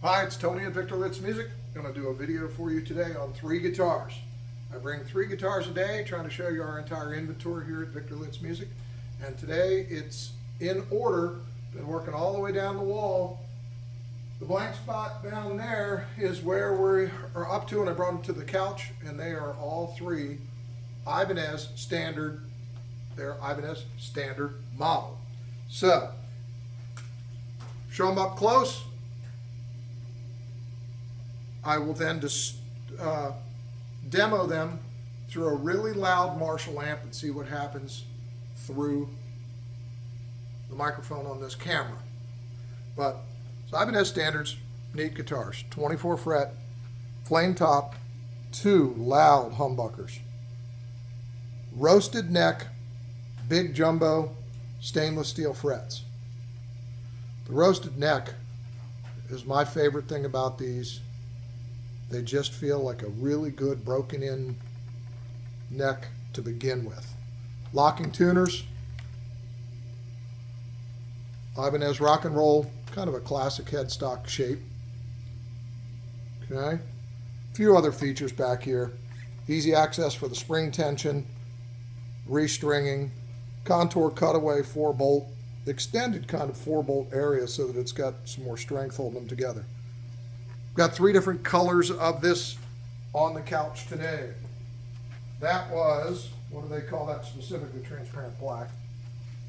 Hi, it's Tony at Victor Litz Music. I'm going to do a video for you today on 3 guitars. I bring 3 guitars a day, trying to show you our entire inventory here at Victor Litz Music. And today it's in order. Been working all the way down the wall. The blank spot down there is where we are up to, and I brought them to the couch, and they are all 3 Ibanez Standard. They're Ibanez Standard model. So, show them up close. I will then just demo them through a really loud Marshall amp and see what happens through the microphone on this camera. But so Ibanez Standards, neat guitars, 24 fret, flame top, 2 loud humbuckers, roasted neck, big jumbo stainless steel frets. The roasted neck is my favorite thing about these. They just feel like a really good broken in neck to begin with. Locking tuners, Ibanez rock and roll, kind of a classic headstock shape. Okay, a few other features back here. Easy access for the spring tension, restringing, contour cutaway 4-bolt, extended kind of 4-bolt area so that it's got some more strength holding them together. Got 3 different colors of this on the couch today. That was, what do they call that specifically? Transparent black.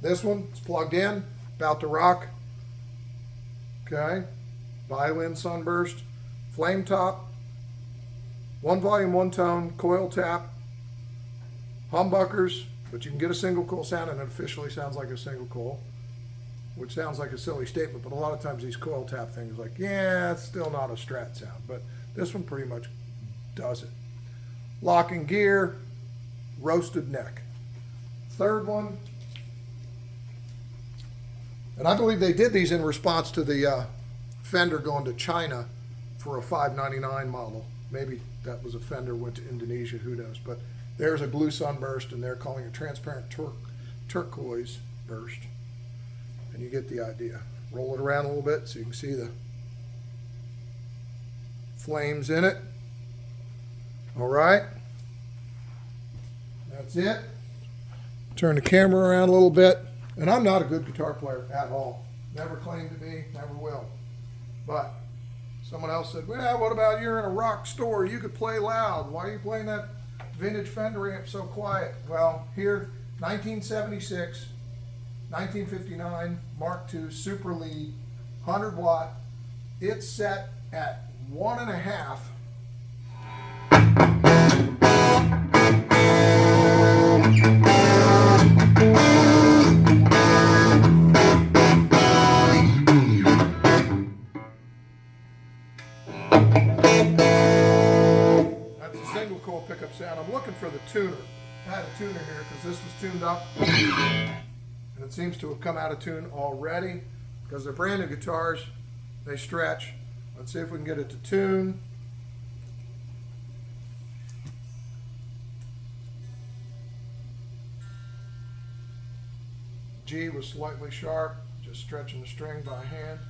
This one is plugged in, about to rock. Okay, violin sunburst, flame top, 1 volume, 1 tone, coil tap, humbuckers, but you can get a single coil sound and it officially sounds like a single coil, which sounds like a silly statement, but a lot of times these coil tap things like, yeah, it's still not a Strat sound, but this one pretty much does it. Locking gear, roasted neck. Third one, and I believe they did these in response to the Fender going to China for a $599 model. Maybe that was a Fender went to Indonesia, who knows, but there's a blue sunburst and they're calling it transparent turquoise burst. And you get the idea. Roll it around a little bit so you can see the flames in it. All right, that's it. Turn the camera around a little bit. And I'm not a good guitar player at all. Never claimed to be, never will. But someone else said, well, what about you're in a rock store? You could play loud. Why are you playing that vintage Fender amp so quiet? Well, here, 1976, 1959 Mark II Super Lead, 100 watt. It's set at 1.5. That's a single coil pickup sound. I'm looking for the tuner. I had a tuner here because this was tuned up. And it seems to have come out of tune already because they're brand new guitars. They stretch. Let's see if we can get it to tune. G was slightly sharp, just stretching the string by hand.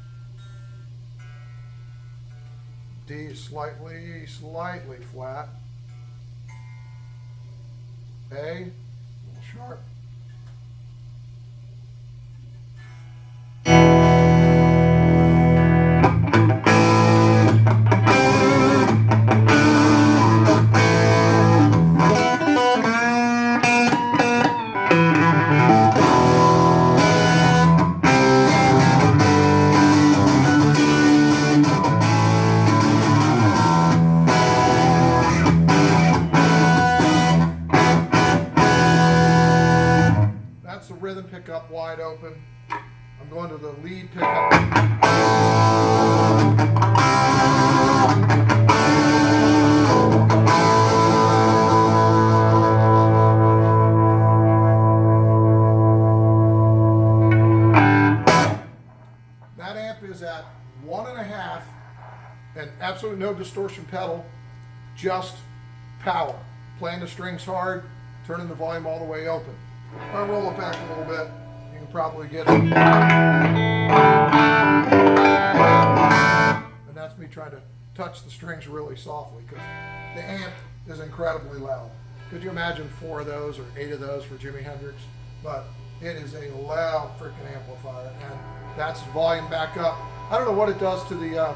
D is slightly flat. A, a little sharp. That's the rhythm pickup wide open. I'm going to the lead pickup. That amp is at 1.5 and absolutely no distortion pedal, just power. Playing the strings hard, turning the volume all the way open. If I roll it back a little bit, you can probably get it. And that's me cuts the strings really softly because the amp is incredibly loud. Could you imagine 4 of those or 8 of those for Jimi Hendrix? But it is a loud freaking amplifier, and that's volume back up. I don't know what it does to the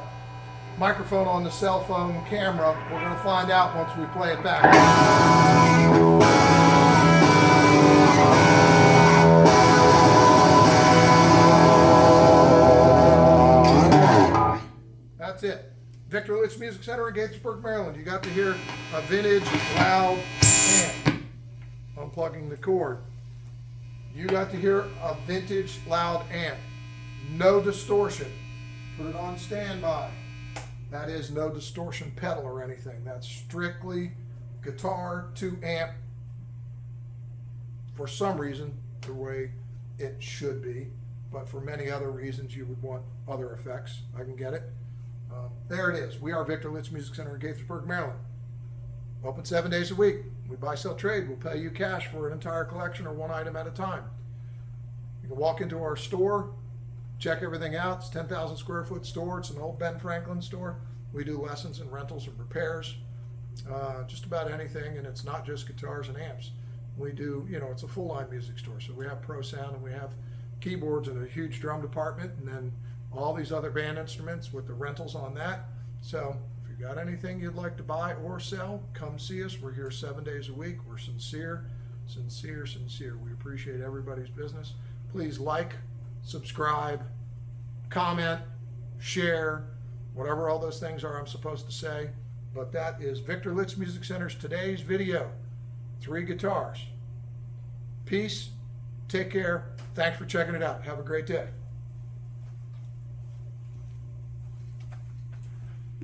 microphone on the cell phone camera. We're going to find out once we play it back. That's it. Victor Litz Music Center in Gaithersburg, Maryland. You got to hear a vintage, loud amp. Unplugging the cord. You got to hear a vintage, loud amp. No distortion. Put it on standby. That is no distortion pedal or anything. That's strictly guitar to amp. For some reason, the way it should be. But for many other reasons, you would want other effects. I can get it. There it is. We are Victor Litz Music Center in Gaithersburg, Maryland. Open 7 days a week. We buy, sell, trade. We'll pay you cash for an entire collection or one item at a time. You can walk into our store, check everything out. It's a 10,000 square foot store. It's an old Ben Franklin store. We do lessons and rentals and repairs, just about anything, and it's not just guitars and amps. We do, it's a full line music store. So we have pro sound and we have keyboards and a huge drum department, and then all these other band instruments with the rentals on that. So if you got anything you'd like to buy or sell, come see us. We're here 7 days a week. We're sincere. We appreciate everybody's business. Please like, subscribe, comment, share, whatever all those things are I'm supposed to say. But that is Victor Litz Music Center's today's video. 3 guitars. Peace. Take care. Thanks for checking it out. Have a great day.